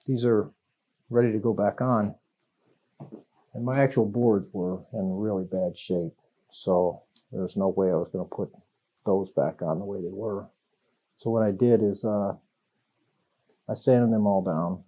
these are ready to go back on. And my actual boards were in really bad shape, so there's no way I was going to put those back on the way they were. So what I did is I sanded them all down.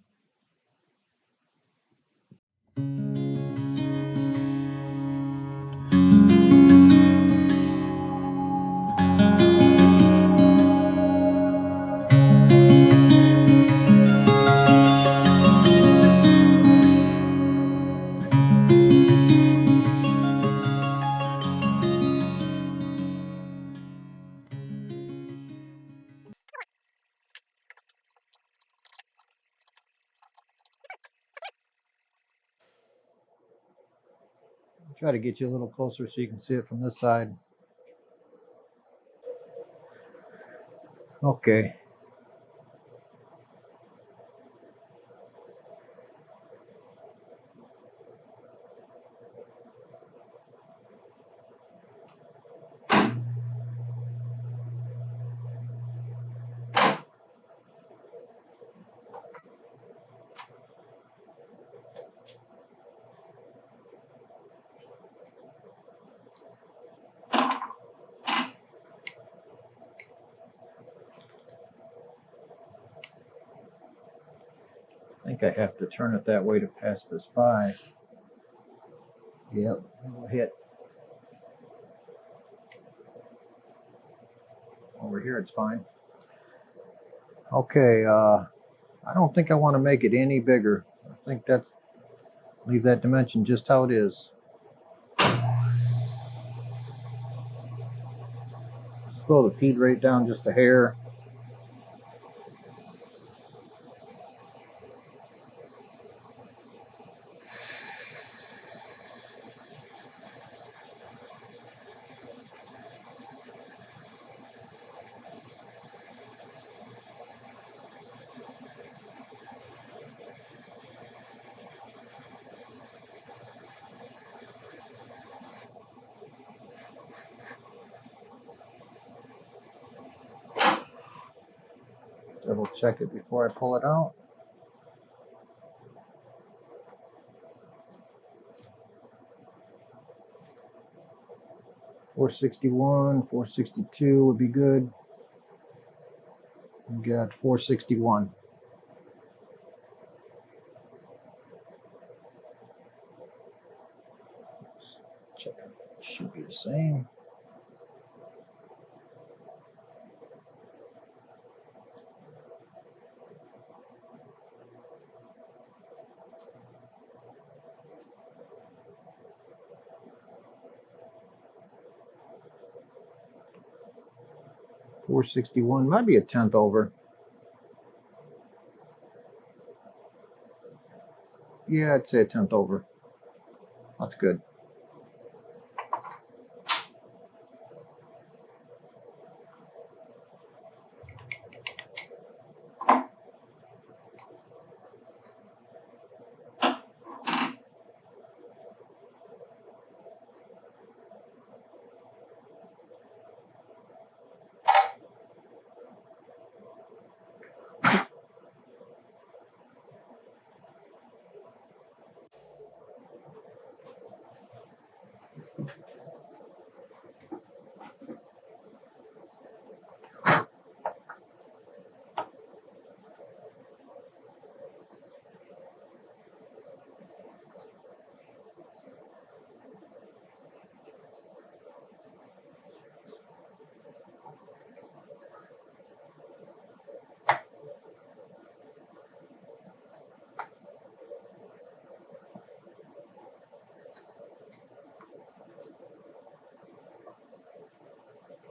Try to get you a little closer so you can see it from this side. Okay. I think I have to turn it that way to pass this by. Yep, it'll hit. Over here it's fine. Okay, I don't think I want to make it any bigger. I think leave that dimension just how it is. Slow the feed rate down just a hair. Double check it before I pull it out. .461, 462 would be good. We got 461. Let's check it. Should be the same. .461 might be a tenth over. Yeah, I'd say a tenth over. That's good.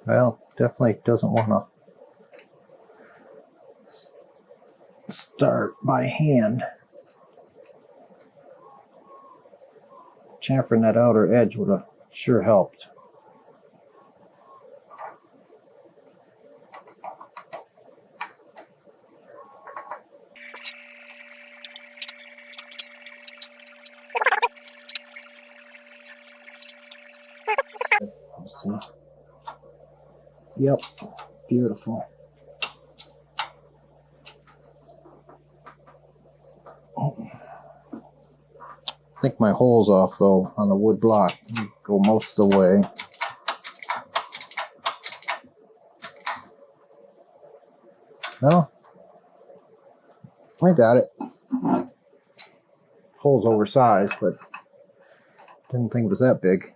Well, definitely doesn't want to start by hand. Chamfering that outer edge would have sure helped. Let's see. Yep, beautiful. think my hole's off though on the wood block. Go most of the way. No, I got it. Hole's oversized, but didn't think it was that big.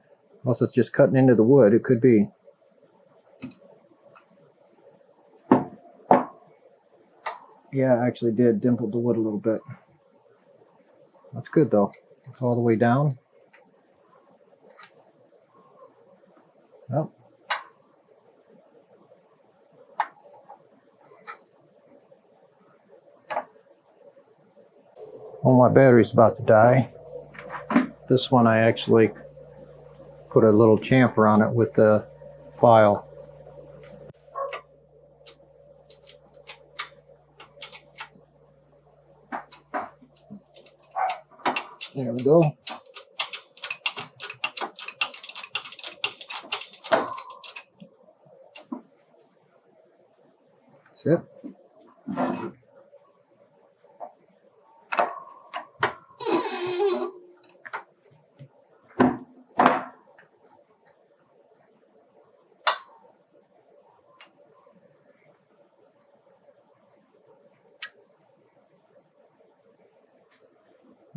Unless it's just cutting into the wood, it could be. Yeah, I actually did dimple the wood a little bit. That's good though. It's all the way down. Well, oh, my battery's about to die. This one I actually put a little chamfer on it with the file. There we go. That's it.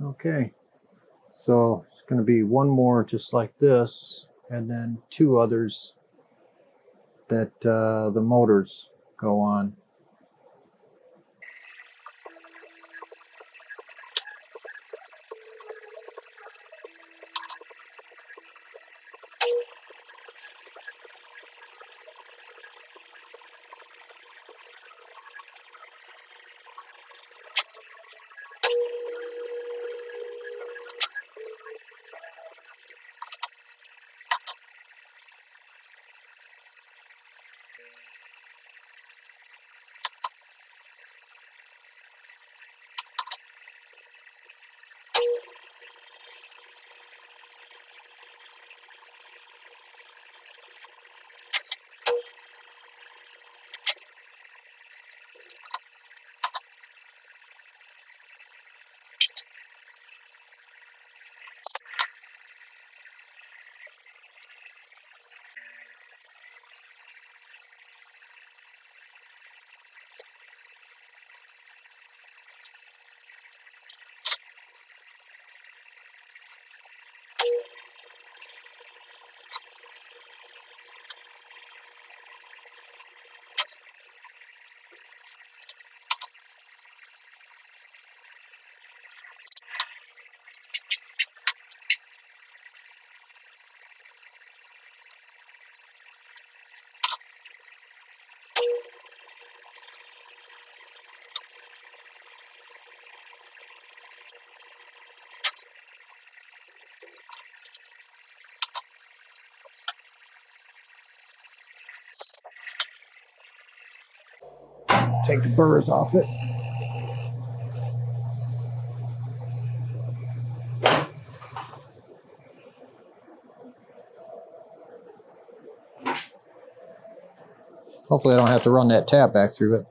Okay, so it's going to be one more just like this, and then two others that the motors go on. Let's take the burrs off it. Hopefully I don't have to run that tap back through it.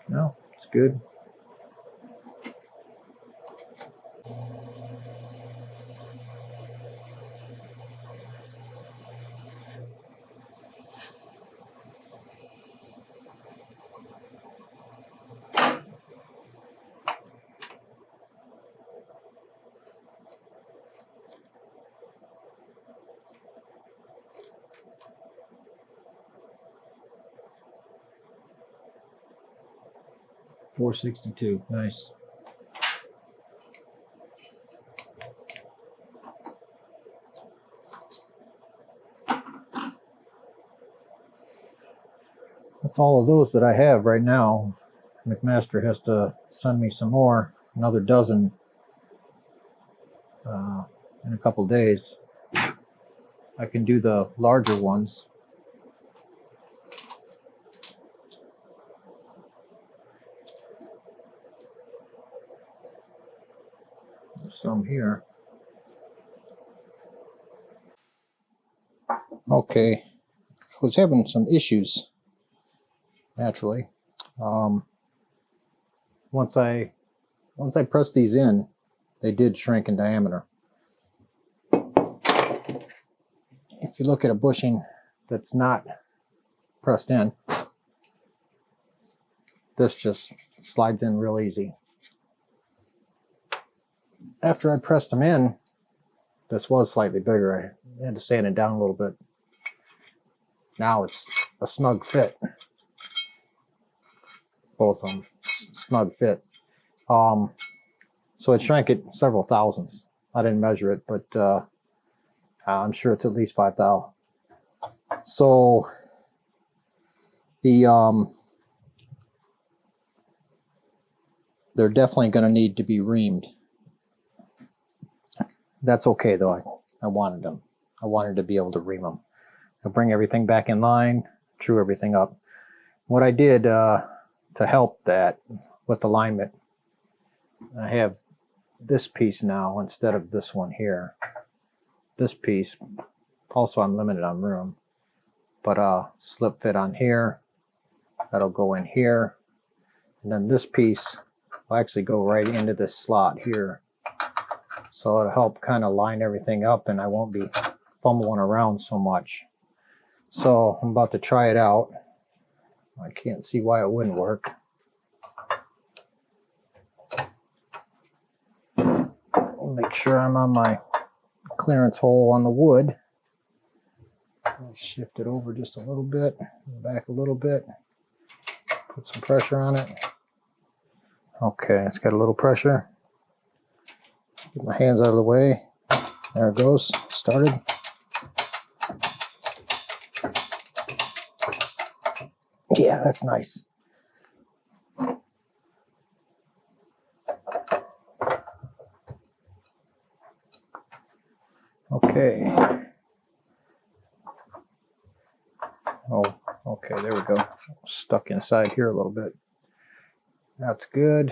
No, it's good. $462, nice. That's all of those that I have right now. McMaster has to send me some more, another dozen in a couple days. I can do the larger ones. Some here. Okay, was having some issues naturally. Once I pressed these in, they did shrink in diameter. If you look at a bushing that's not pressed in, this just slides in real easy. After I pressed them in, this was slightly bigger. I had to sand it down a little bit. Now it's a snug fit. Both of them, snug fit. So it shrank it several thousandths. I didn't measure it, but I'm sure it's at least 5 thou. So the they're definitely going to need to be reamed. That's okay though. I wanted them. I wanted to be able to ream them. I'll bring everything back in line, true everything up. What I did to help that with alignment, I have this piece now instead of this one here. This piece, also I'm limited on room, but slip fit on here. That'll go in here. And then this piece will actually go right into this slot here. So it'll help kind of line everything up and I won't be fumbling around so much. So I'm about to try it out. I can't see why it wouldn't work. I'll make sure I'm on my clearance hole on the wood. Let's shift it over just a little bit, back a little bit, put some pressure on it. Okay, it's got a little pressure. Get my hands out of the way. There it goes, started. Yeah, that's nice. Okay. Oh, okay, there we go. Stuck inside here a little bit. That's good.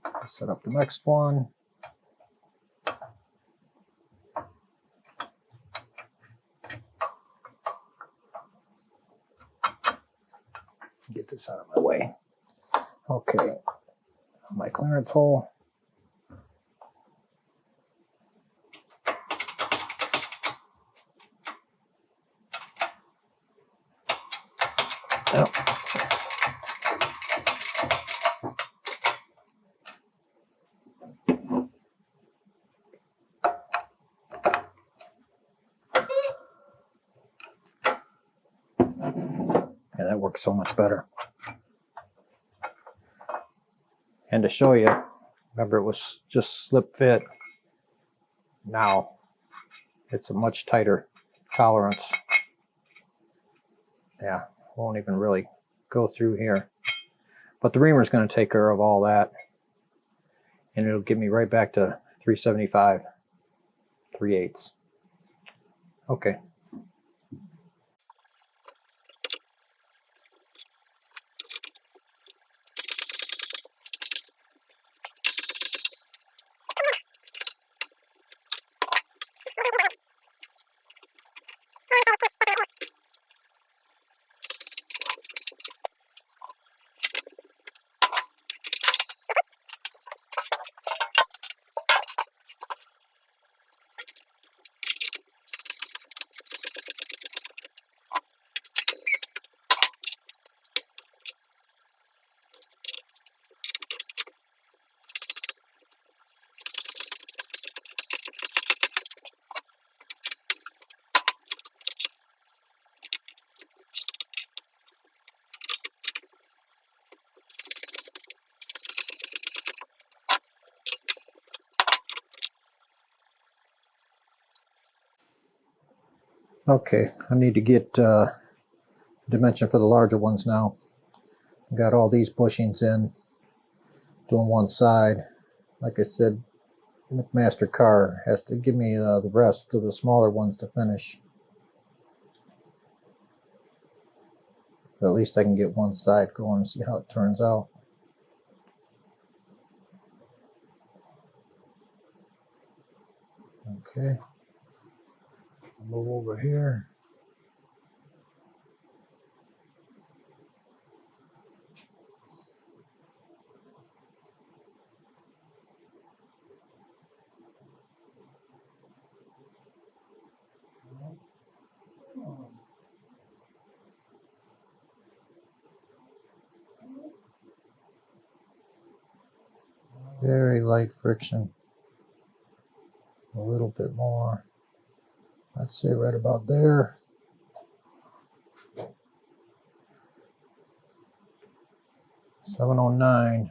Let's set up the next one. Get this out of my way. Okay, my clearance hole. Yep. Yeah, that works so much better. And to show you, remember it was just slip fit. Now it's a much tighter tolerance. Yeah, won't even really go through here. But the reamer is going to take care of all that. And it'll get me right back to 375, 3/8. Okay. Okay, I need to get dimension for the larger ones now. I got all these bushings in, doing one side. Like I said, the McMaster car has to give me the rest of the smaller ones to finish. But at least I can get one side going and see how it turns out. Okay, move over here. Very light friction. A little bit more. I'd say right about there. $709.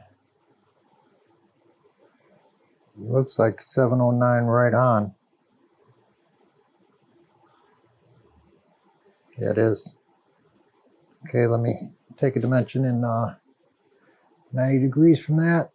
Looks like $709 right on. Yeah, it is. Okay, let me take a dimension in 90 degrees from that.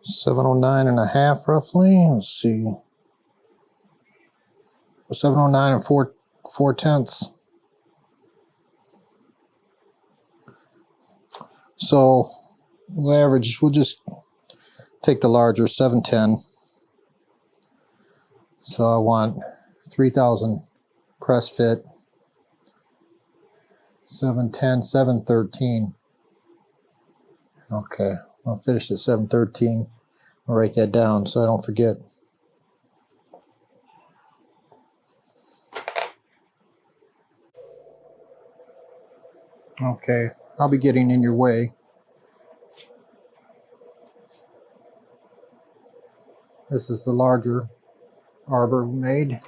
$709 and a half roughly. Let's see. $709 and 4/10. So we'll average, we'll just take the larger 710. So I want 3,000 press fit. 710, 713. Okay, I'll finish at 713. I'll write that down so I don't forget. Okay, I'll be getting in your way. This is the larger arbor made.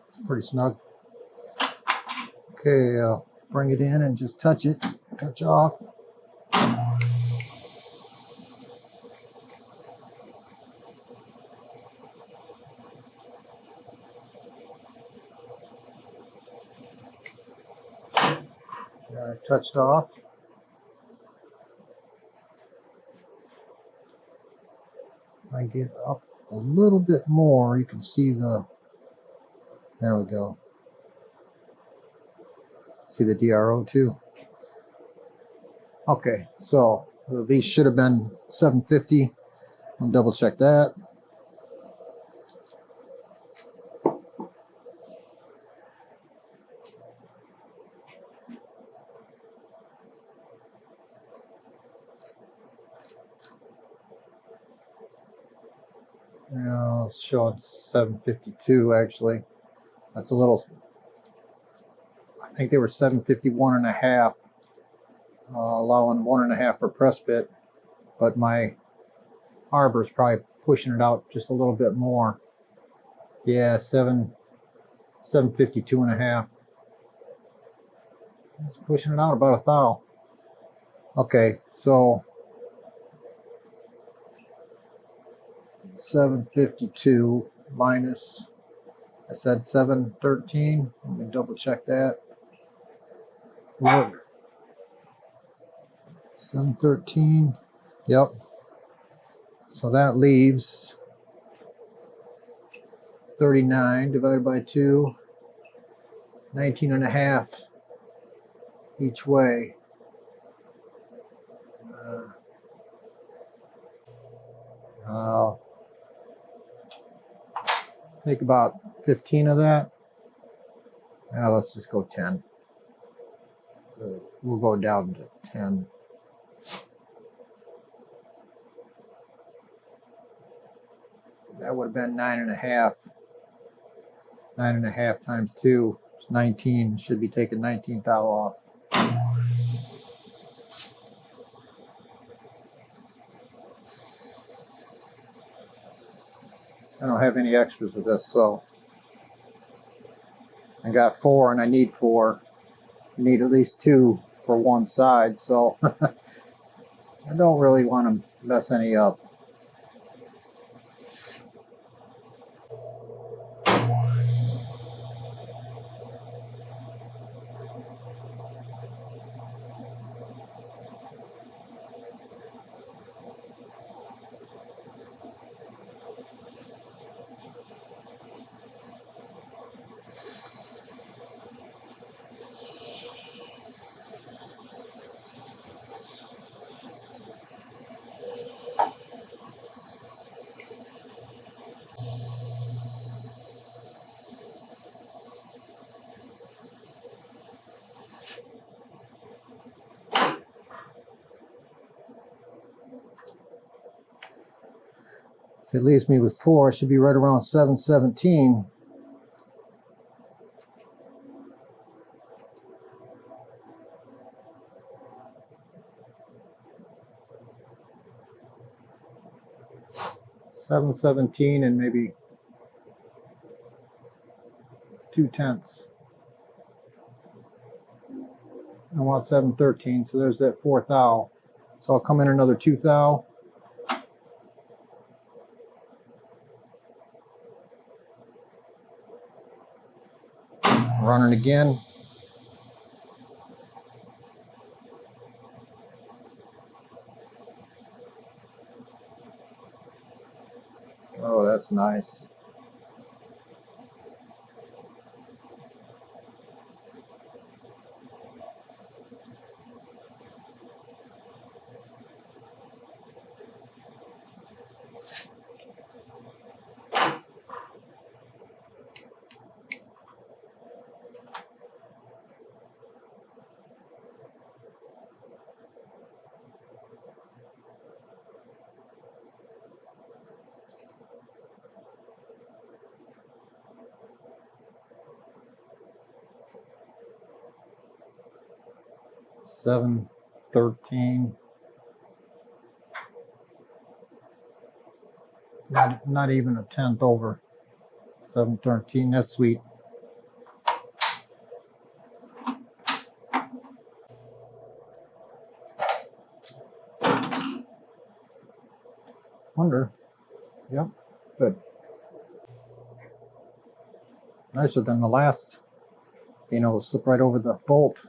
It's pretty snug. Okay, bring it in and just touch it, touch off. Touched off. If I get up a little bit more, you can see the, there we go. See the DRO too. Okay, so these should have been 750. I'll double check that. Now it's showing 752 actually. That's a little, I think they were 751 and a half, allowing 1.5 for press fit, but my Harbor's probably pushing it out just a little bit more. Yeah, 752 and a half. It's pushing it out about 1 thou. Okay, so 752 minus, I said 713. Let me double check that. Look. 713. Yep. So that leaves 39 divided by 2. 19 and a half each way. Take about 15 of that. Let's just go 10. We'll go down to 10. That would have been 9.5. 9.5 times 2 is 19. Should be taking 19 thou off. I don't have any extras of this, so I got 4 and I need 4. I need at least 2 for one side, so I don't really want to mess any up. If it leaves me with 4, it should be right around 717. $717 and maybe 2/10. I want 713, so there's that 4 thou. So I'll come in another 2 thou. Run it again. Oh, that's nice. $713. Not even a 10th over. $713. That's sweet. Wonder. Yep. Good. Nicer than the last. You know, slip right over the bolt.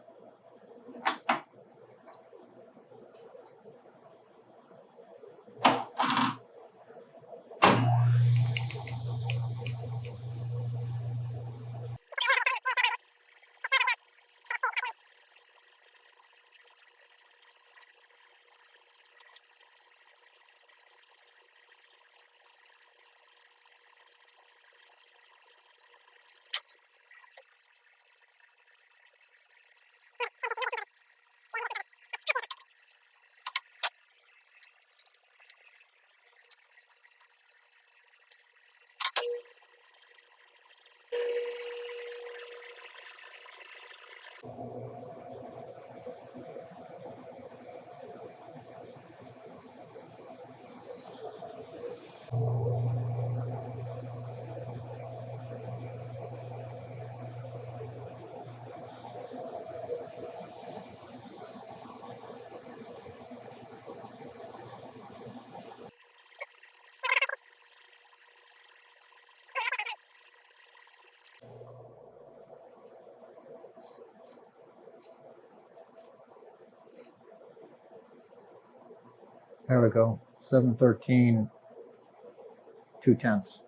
There we go. 713, 2/10.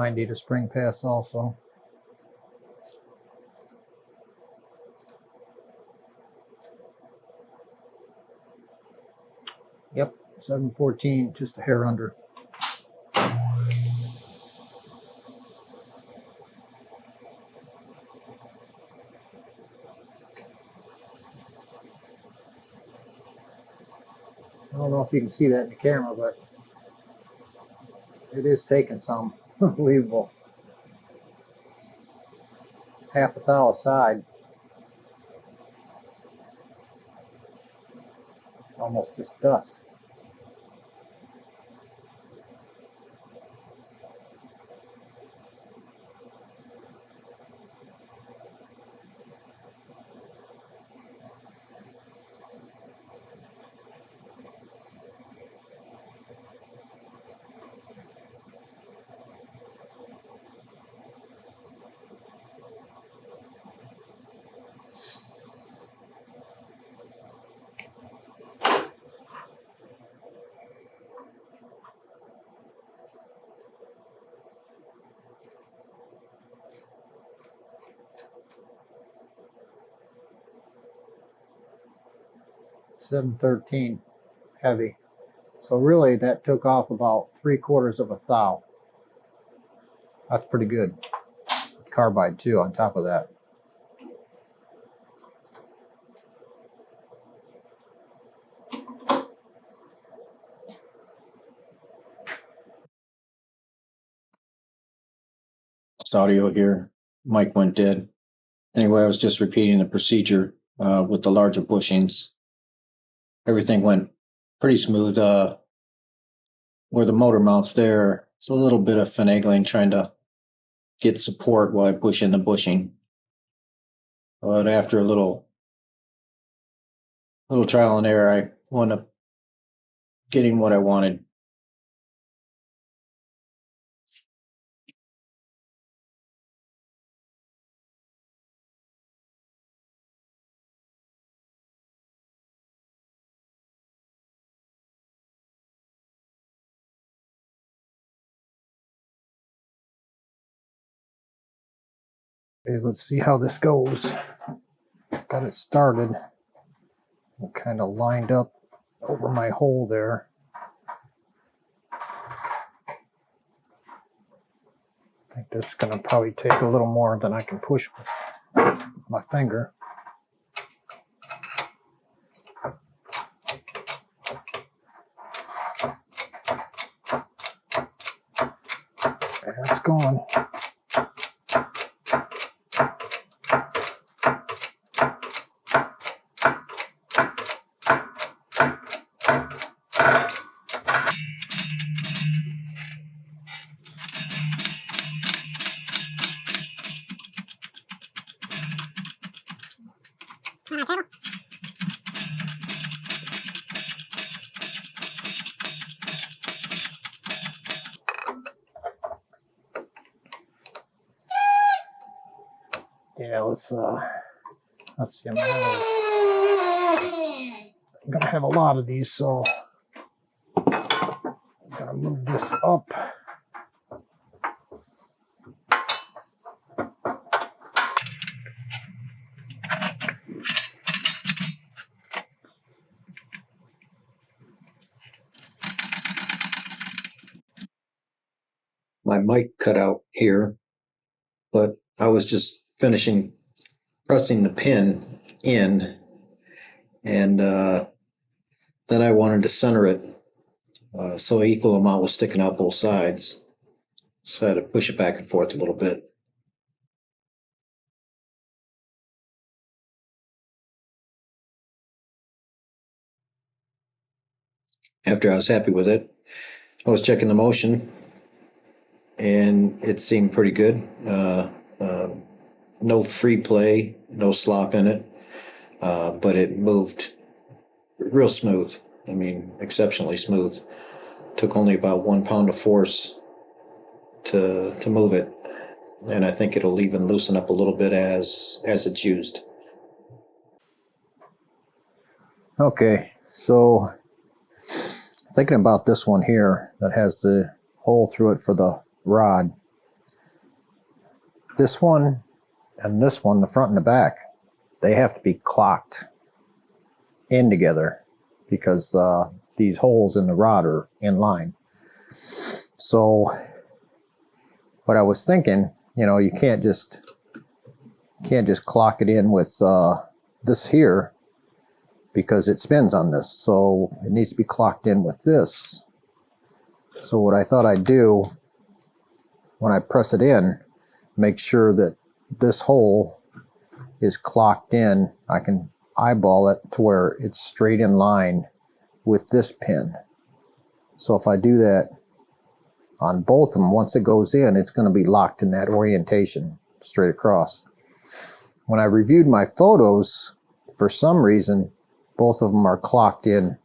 Might need a spring pass also. Yep, 714, just a hair under. I don't know if you can see that in the camera, but it is taking some. Unbelievable. Half a thou a side. Almost just dust. $713 heavy. So really that took off about 3/4 of a thou. That's pretty good. Carbide too on top of that. Audio here. Mic went dead. Anyway, I was just repeating the procedure with the larger bushings. Everything went pretty smooth. Where the motor mounts there, it's a little bit of finagling trying to get support while I push in the bushing. But after a little trial and error, I wound up getting what I wanted. Okay, let's see how this goes. Got it started. I'm kind of lined up over my hole there. I think this is going to probably take a little more than I can push with my finger. There, it's going. Yeah, let's see. I'm gonna have a lot of these, so I'm gonna move this up. My mic cut out here, but I was just finishing pressing the pin in, and then I wanted to center it so an equal amount was sticking out both sides. So I had to push it back and forth a little bit. After I was happy with it, I was checking the motion, and it seemed pretty good. No free play, no slop in it, but it moved real smooth. I mean, exceptionally smooth. Took only about 1 pound of force to move it, and I think it'll even loosen up a little bit as it's used. Okay, so thinking about this one here that has the hole through it for the rod. this one and this one, the front and the back, they have to be clocked in together because these holes in the rod are in line. So what I was thinking, you know, you can't just clock it in with this here because it spins on this. So it needs to be clocked in with this. So what I thought I'd do when I press it in, make sure that this hole is clocked in. I can eyeball it to where it's straight in line with this pin. So if I do that on both of them, once it goes in, it's going to be locked in that orientation straight across. When I reviewed my photos, for some reason, both of them are clocked in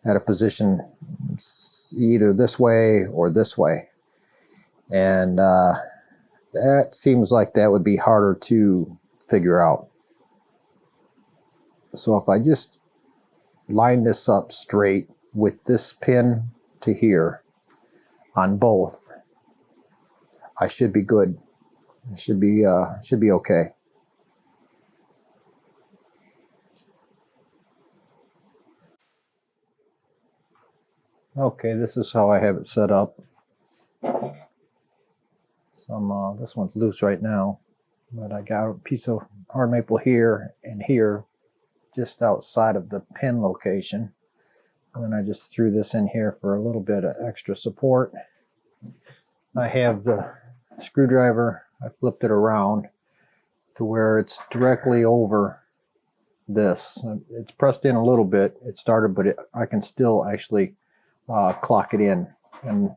at a position either this way or this way. And that seems like that would be harder to figure out. So if I just line this up straight with this pin to here on both, I should be good. It should be okay. Okay, this is how I have it set up. This one's loose right now, but I got a piece of hard maple here and here, just outside of the pin location. And then I just threw this in here for a little bit of extra support. I have the screwdriver, I flipped it around to where it's directly over this. It's pressed in a little bit, it started, but I can still actually clock it in. And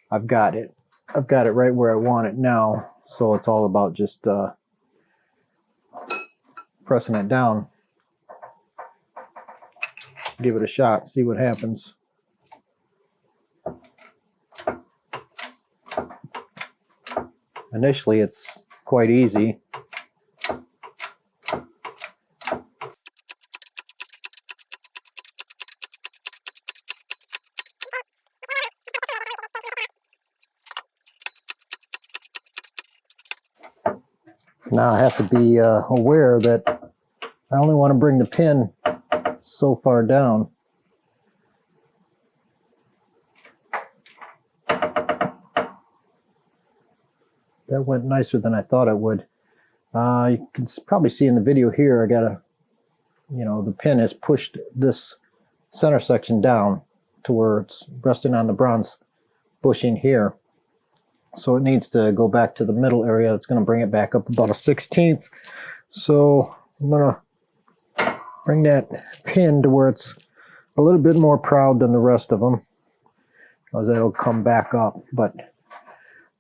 I've got it right where I want it now. So it's all about just pressing it down. Give it a shot, see what happens. Initially, it's quite easy. Now I have to be aware that I only want to bring the pin so far down. That went nicer than I thought it would. You can probably see in the video here, I got the pin has pushed this center section down to where it's resting on the bronze bushing here. So it needs to go back to the middle area. It's going to bring it back up about a 1/16. So I'm going to bring that pin to where it's a little bit more proud than the rest of them, because that'll come back up. But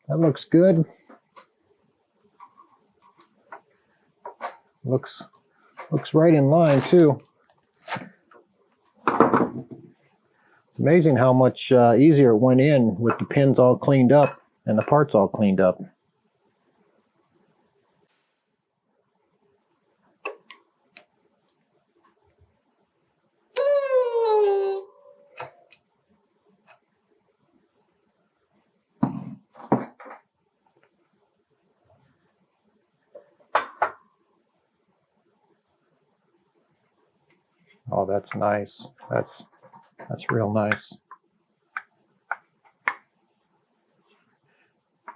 that looks good. Looks right in line too. It's amazing how much easier it went in with the pins all cleaned up and the parts all cleaned up. Oh, that's nice. That's real nice.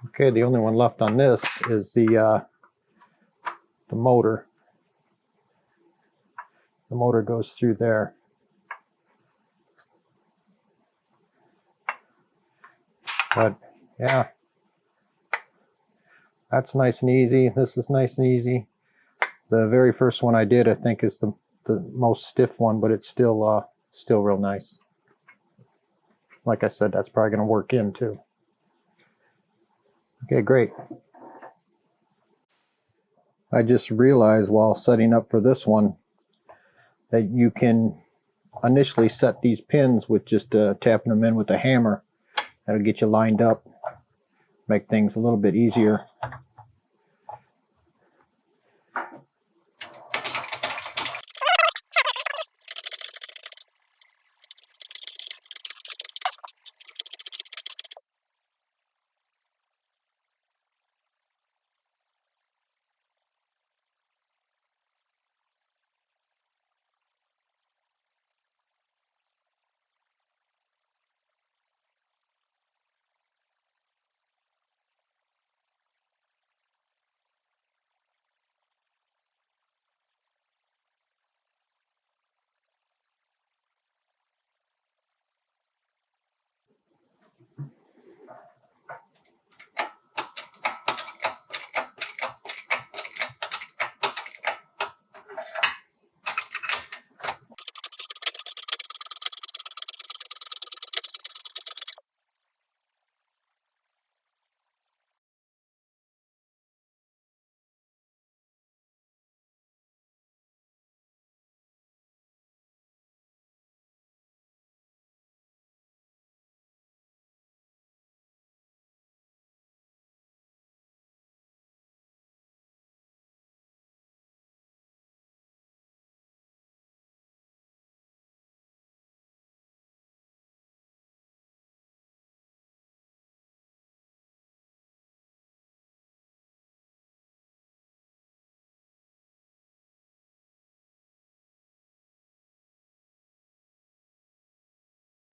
Okay, the only one left on this is the motor. The motor goes through there. But yeah, that's nice and easy. This is nice and easy. The very first one I did, I think, is the most stiff one, but it's still real nice. Like I said, that's probably going to work in too. Okay, great. I just realized while setting up for this one that you can initially set these pins with just tapping them in with a hammer. That'll get you lined up, make things a little bit easier.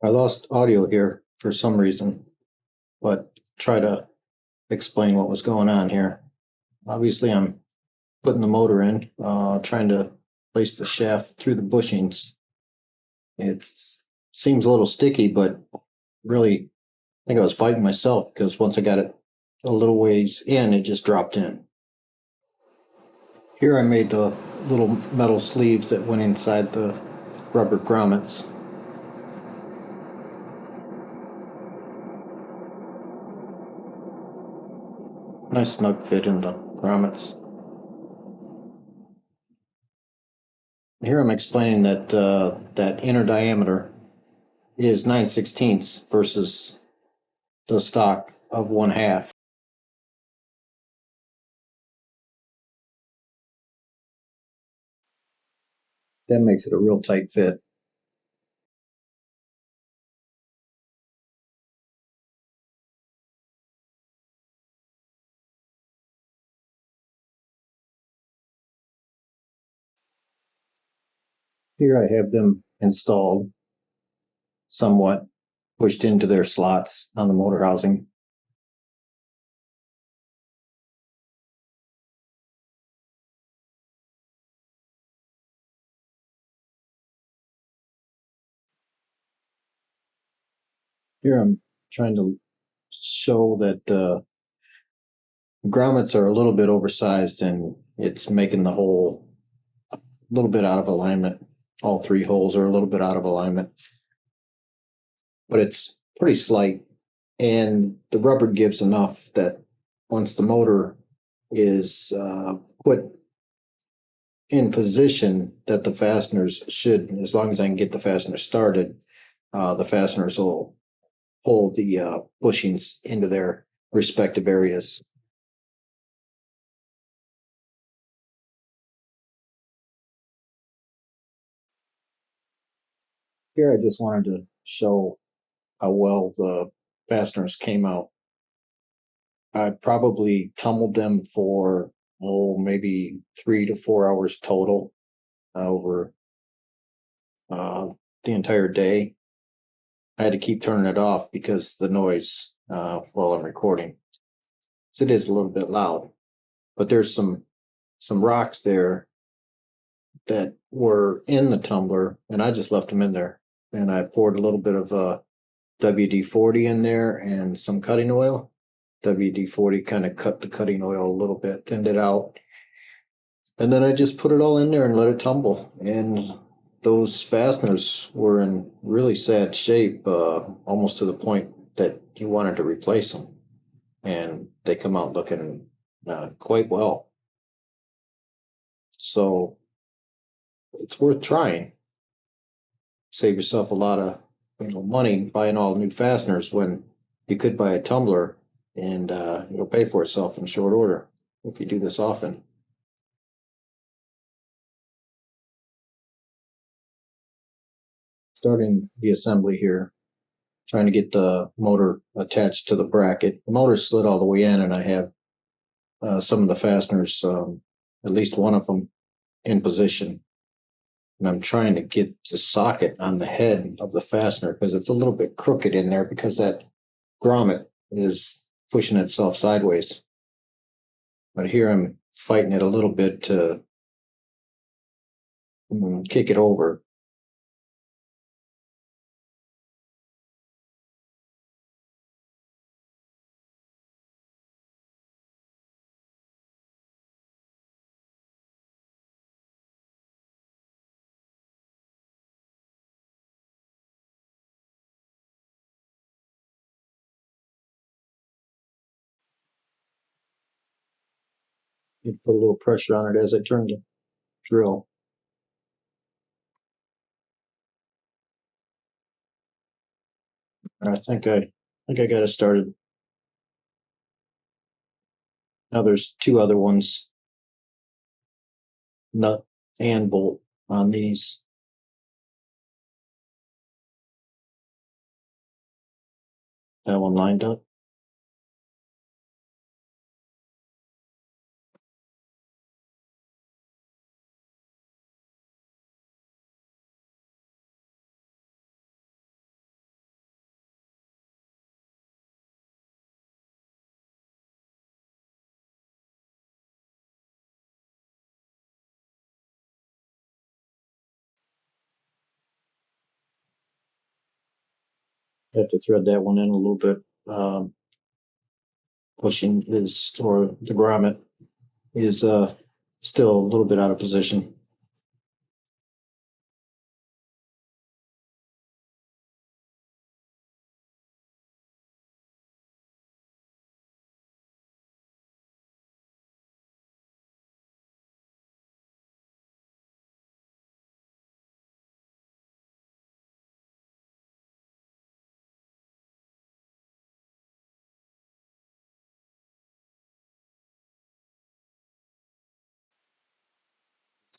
I lost audio here for some reason, but try to explain what was going on here. Obviously, I'm putting the motor in, trying to place the shaft through the bushings. It seems a little sticky, but really, I think I was fighting myself because once I got it a little ways in, it just dropped in. Here I made the little metal sleeves that went inside the rubber grommets. Nice snug fit in the grommets. Here I'm explaining that that inner diameter is 9/16 versus the stock of 1/2. That makes it a real tight fit. Here I have them installed, somewhat pushed into their slots on the motor housing. Here I'm trying to show that the grommets are a little bit oversized and it's making the hole a little bit out of alignment. All three holes are a little bit out of alignment, but it's pretty slight. And the rubber gives enough that once the motor is put in position, that the fasteners should, as long as I can get the fasteners started, the fasteners will hold the bushings into their respective areas. Here I just wanted to show how well the fasteners came out. I probably tumbled them for, maybe 3 to 4 hours total over the entire day. I had to keep turning it off because the noise while I'm recording. So it is a little bit loud, but there's some rocks there that were in the tumbler, and I just left them in there. And I poured a little bit of WD-40 in there and some cutting oil. WD-40 kind of cut the cutting oil a little bit, thinned it out. And then I just put it all in there and let it tumble. And those fasteners were in really sad shape, almost to the point that you wanted to replace them. And they come out looking quite well. So it's worth trying. Save yourself a lot of money buying all new fasteners when you could buy a tumbler and it'll pay for itself in short order if you do this often. Starting the assembly here, trying to get the motor attached to the bracket. The motor slid all the way in, and I have some of the fasteners, at least one of them, in position. And I'm trying to get the socket on the head of the fastener because it's a little bit crooked in there because that grommet is pushing itself sideways. But here I'm fighting it a little bit to kick it over. You put a little pressure on it as I turn the drill. And I think I got it started. Now there's two other ones, nut and bolt on these. That one lined up. I have to thread that one in a little bit. Bushing is, or the grommet is still a little bit out of position.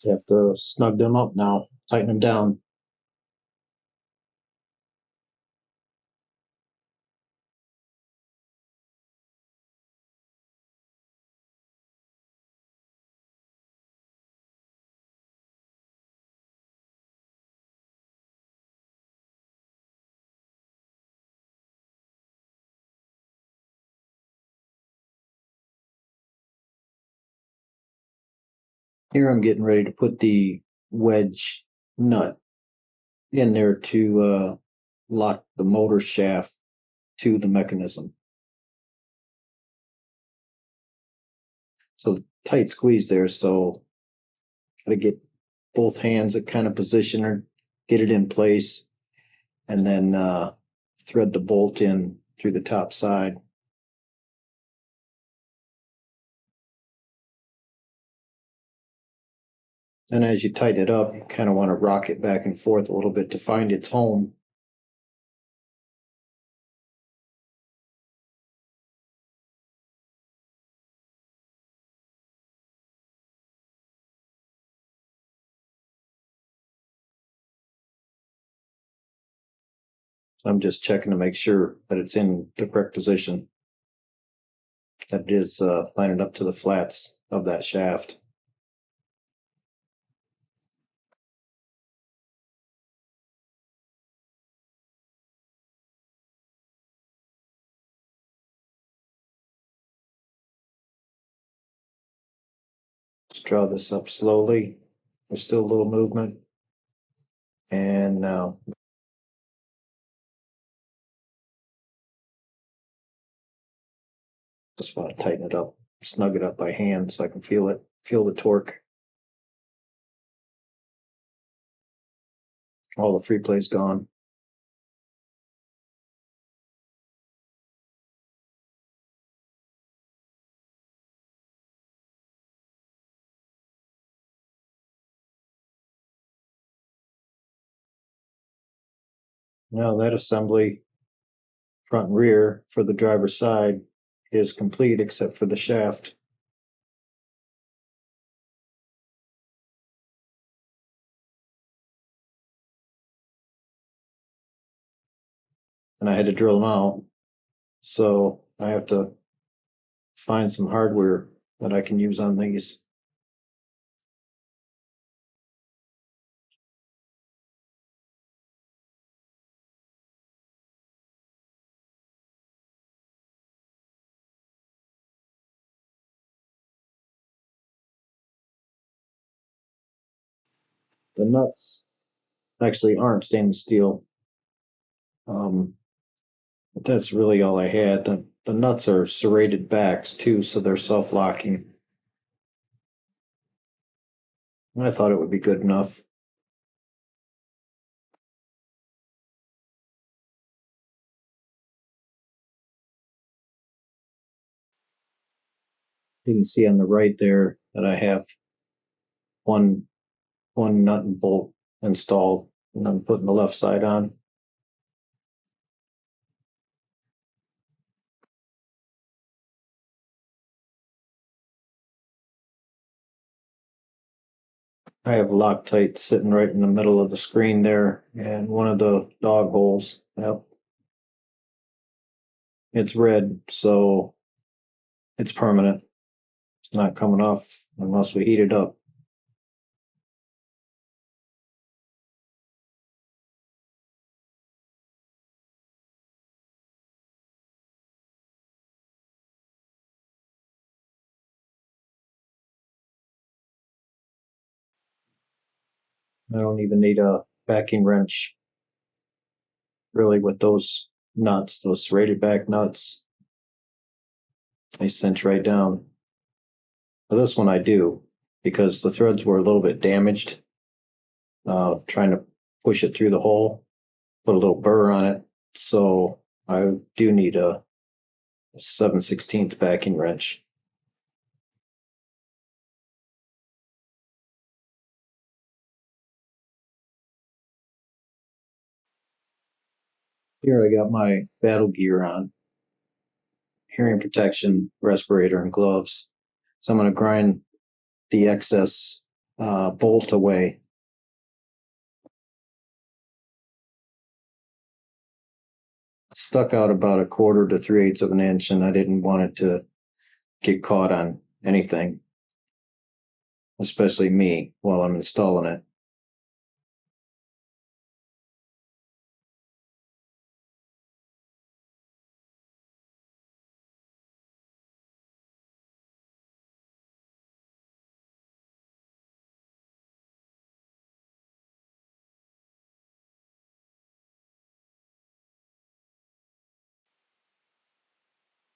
You have to snug them up now, tighten them down. Here I'm getting ready to put the wedge nut in there to lock the motor shaft to the mechanism. So tight squeeze there, so gotta get both hands at kind of position or get it in place, and then thread the bolt in through the top side. And as you tighten it up, you kind of want to rock it back and forth a little bit to find its home. I'm just checking to make sure that it's in the correct position, that it is lining up to the flats of that shaft. Just draw this up slowly. There's still a little movement. And now just want to tighten it up, snug it up by hand so I can feel it, feel the torque. All the free play's gone. Now that assembly, front and rear for the driver's side, is complete except for the shaft. And I had to drill them out, so I have to find some hardware that I can use on these. The nuts actually aren't stainless steel. But that's really all I had. The nuts are serrated backs too, so they're self-locking. I thought it would be good enough. You can see on the right there that I have one nut and bolt installed, and I'm putting the left side on. I have Loctite sitting right in the middle of the screen there, and one of the dog holes. Yep. It's red, so it's permanent. It's not coming off unless we heat it up. I don't even need a backing wrench really with those nuts, those serrated back nuts. They cinch right down. Now this one I do because the threads were a little bit damaged. Trying to push it through the hole, put a little burr on it. So I do need a 7/16 backing wrench. Here I got my battle gear on, hearing protection, respirator, and gloves. So I'm going to grind the excess bolt away. It stuck out about 1/4 to 3/8 of an inch, and I didn't want it to get caught on anything, especially me, while I'm installing it.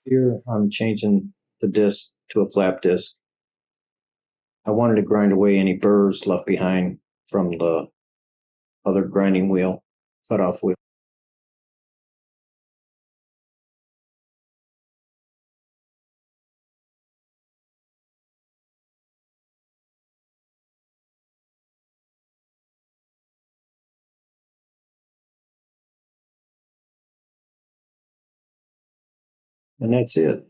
Here I'm changing the disc to a flap disc. I wanted to grind away any burrs left behind from the other grinding wheel, cutoff wheel. And that's it.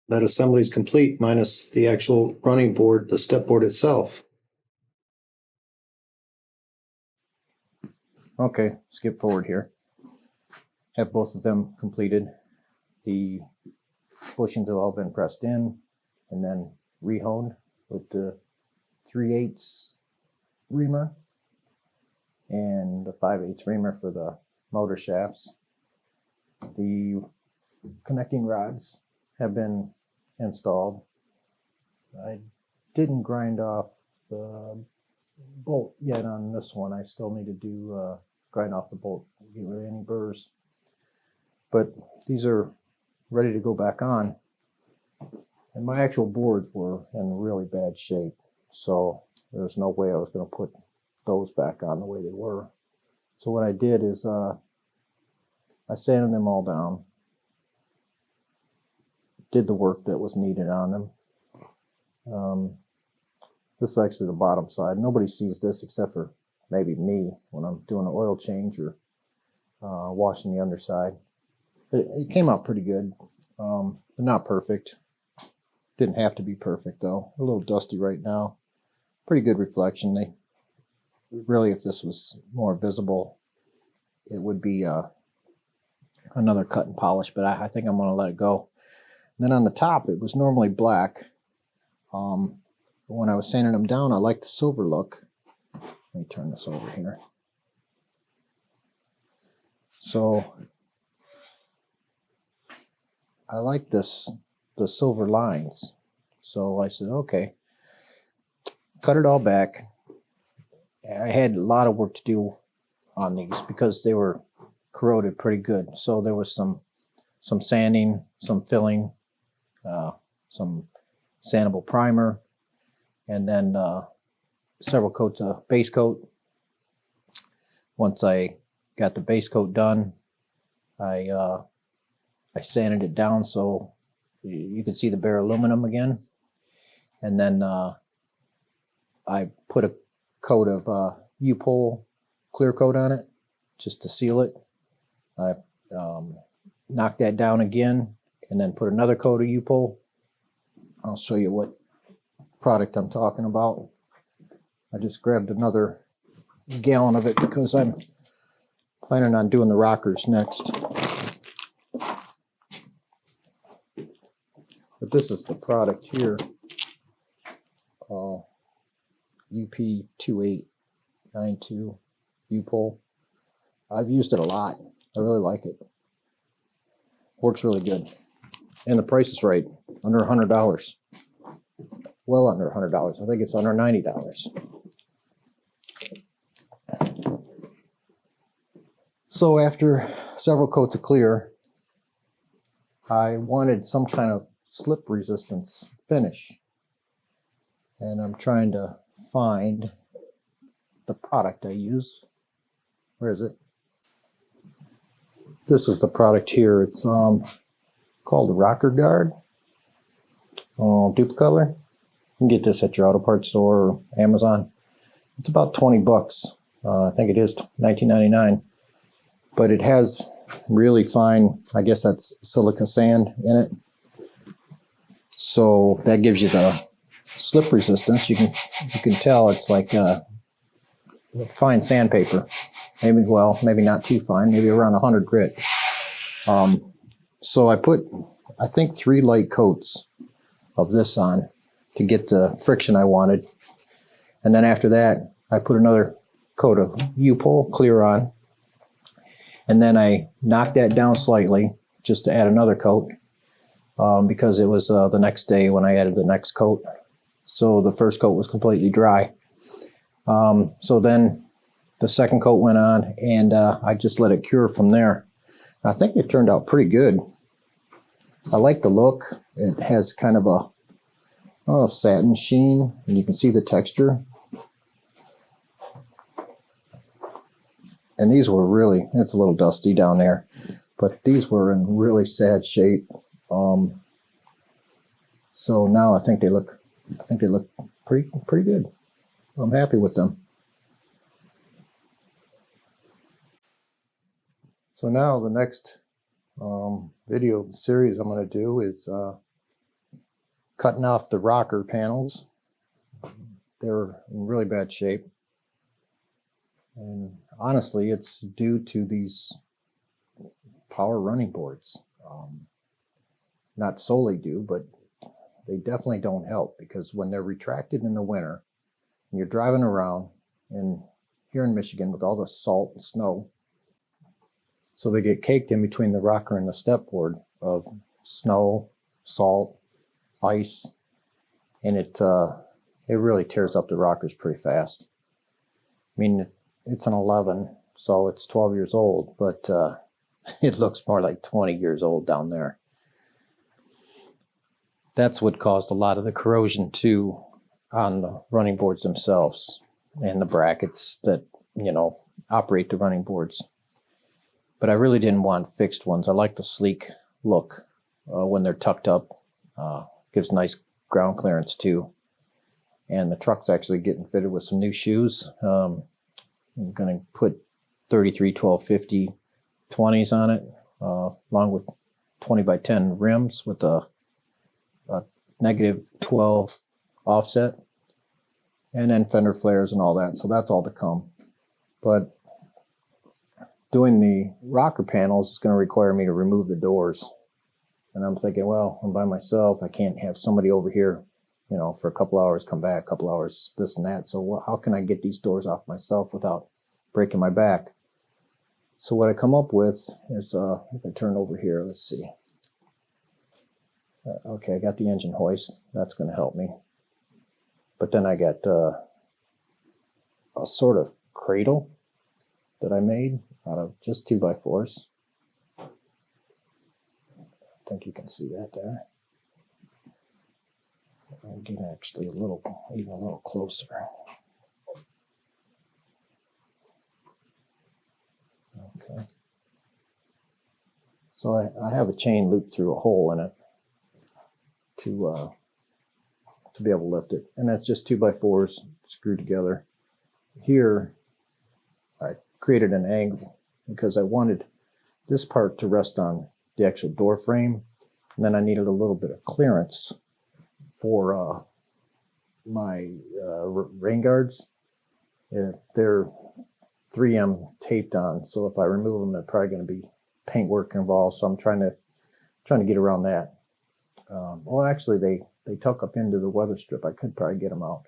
That assembly is complete, minus the actual running board, the step board itself. Okay, skip forward here. Have both of them completed. The bushings have all been pressed in and then rehoned with the 3/8 reamer and the 5/8 reamer for the motor shafts. The connecting rods have been installed. I didn't grind off the bolt yet on this one. I still need to do grind off the bolt, get rid of any burrs. But these are ready to go back on. And my actual boards were in really bad shape, so there's no way I was going to put those back on the way they were. So what I did is I sanded them all down, did the work that was needed on them. This is actually the bottom side. Nobody sees this except for maybe me when I'm doing an oil change or washing the underside. It came out pretty good, but not perfect. Didn't have to be perfect though. A little dusty right now. Pretty good reflection. Really, if this was more visible, it would be another cut and polish, but I think I'm going to let it go. And then on the top, it was normally black. When I was sanding them down, I liked the silver look. Let me turn this over here. So I like the silver lines. So I said, okay, cut it all back. I had a lot of work to do on these because they were corroded pretty good. So there was some sanding, some filling, some sandable primer, and then several coats of base coat. Once I got the base coat done, I sanded it down so you could see the bare aluminum again. And then I put a coat of U-Pole clear coat on it just to seal it. I knocked that down again and then put another coat of U-Pole. I'll show you what product I'm talking about. I just grabbed another gallon of it because I'm planning on doing the rockers next. But this is the product here, UP2892 U-Pole. I've used it a lot. I really like it. Works really good. And the price is right, under $100. Well under $100. I think it's under $90. So after several coats of clear, I wanted some kind of slip resistance finish. And I'm trying to find the product I use. Where is it? This is the product here. It's called Rocker Guard. Duplicolor. You can get this at your auto parts store or Amazon. It's about 20 bucks. I think it is $19.99. But it has really fine, I guess that's silica sand in it. So that gives you the slip resistance. You can tell it's like fine sandpaper. Maybe not too fine, maybe around 100 grit. So I put, I think 3 light coats of this on to get the friction I wanted. And then after that, I put another coat of U-Pol clear on. And then I knocked that down slightly just to add another coat because it was the next day when I added the next coat. So the first coat was completely dry. So then the second coat went on, and I just let it cure from there. I think it turned out pretty good. I like the look. It has kind of a satin sheen, and you can see the texture. And these were really, it's a little dusty down there, but these were in really sad shape. So now I think they look pretty good. I'm happy with them. So now the next video series I'm going to do is cutting off the rocker panels. They're in really bad shape. And honestly, it's due to these power running boards. Not solely due, but they definitely don't help, because when they're retracted in the winter and you're driving around here in Michigan with all the salt and snow, so they get caked in between the rocker and the step board of snow, salt, ice, and it really tears up the rockers pretty fast. I mean, it's an 11, so it's 12 years old, but it looks more like 20 years old down there. That's what caused a lot of the corrosion too on the running boards themselves and the brackets that, operate the running boards. But I really didn't want fixed ones. I like the sleek look when they're tucked up. Gives nice ground clearance too. And the truck's actually getting fitted with some new shoes. I'm going to put 33 1250 20s on it, along with 20 by 10 rims with a -12 offset, and then fender flares and all that. So that's all to come. But doing the rocker panels is going to require me to remove the doors. And I'm thinking, well, I'm by myself. I can't have somebody over here, for a couple hours, come back, a couple hours, this and that. So how can I get these doors off myself without breaking my back? So what I come up with is, if I turn over here, let's see. Okay, I got the engine hoist. That's going to help me. But then I got a sort of cradle that I made out of just 2x4s. I think you can see that there. I'll get actually even a little closer. Okay. So I have a chain looped through a hole in it to be able to lift it. And that's just 2x4s screwed together. Here, I created an angle because I wanted this part to rest on the actual door frame. And then I needed a little bit of clearance for my rain guards. They're 3M taped on, so if I remove them, they're probably going to be paint work involved. So I'm trying to get around that. Well, actually, they tuck up into the weather strip. I could probably get them out,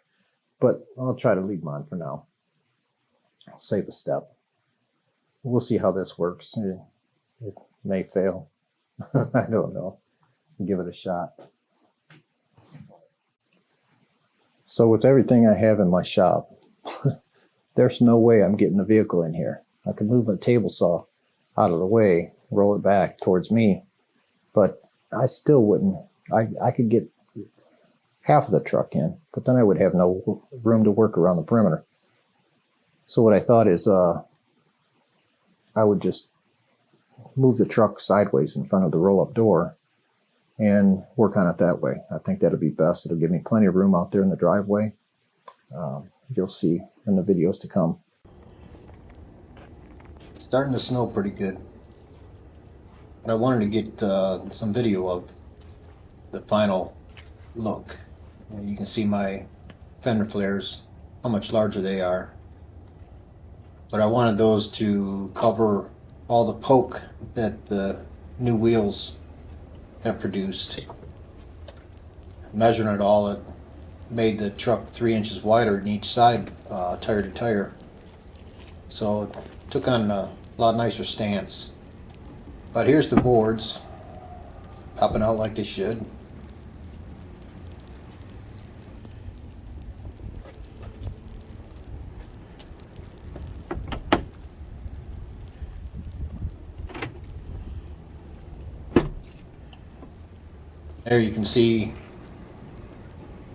but I'll try to leave them on for now. I'll save a step. We'll see how this works. It may fail. I don't know. Give it a shot. So with everything I have in my shop, there's no way I'm getting the vehicle in here. I can move my table saw out of the way, roll it back towards me. But I still wouldn't. I could get half of the truck in, but then I would have no room to work around the perimeter. So what I thought is I would just move the truck sideways in front of the roll-up door and work on it that way. I think that'll be best. It'll give me plenty of room out there in the driveway. You'll see in the videos to come. It's starting to snow pretty good. But I wanted to get some video of the final look. And you can see my fender flares, how much larger they are. But I wanted those to cover all the poke that the new wheels have produced. Measuring it all, it made the truck 3 inches wider in each side, tire to tire. So it took on a lot nicer stance. But here's the boards, popping out like they should. There you can see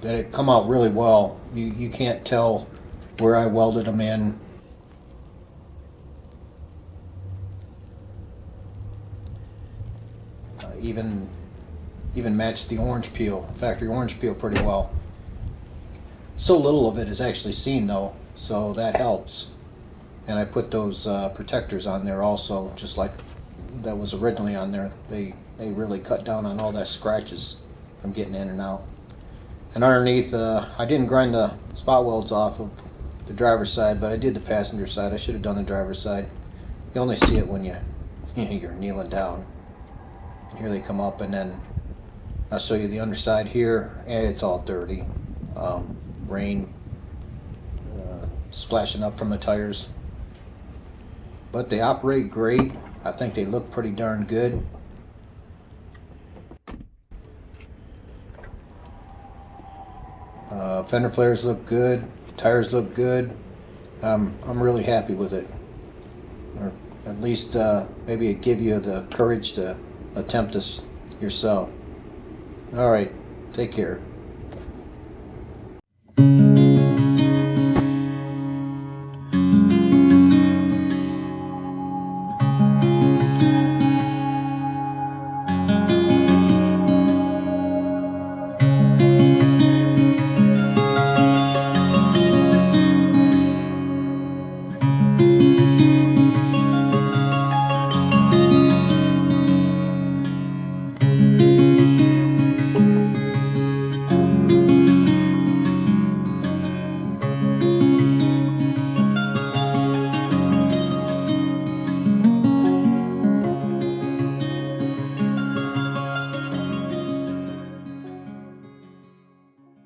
that it come out really well. You can't tell where I welded them in. Even matched the orange peel, factory orange peel, pretty well. So little of it is actually seen though, so that helps. And I put those protectors on there also, just like that was originally on there. They really cut down on all that scratches from getting in and out. And underneath, I didn't grind the spot welds off of the driver's side, but I did the passenger side. I should have done the driver's side. You only see it when you're kneeling down. And here they come up, and then I'll show you the underside here. And it's all dirty. Rain splashing up from the tires. But they operate great. I think they look pretty darn good. Fender flares look good. Tires look good. I'm really happy with it. Or at least maybe it give you the courage to attempt this yourself. Alright, take care.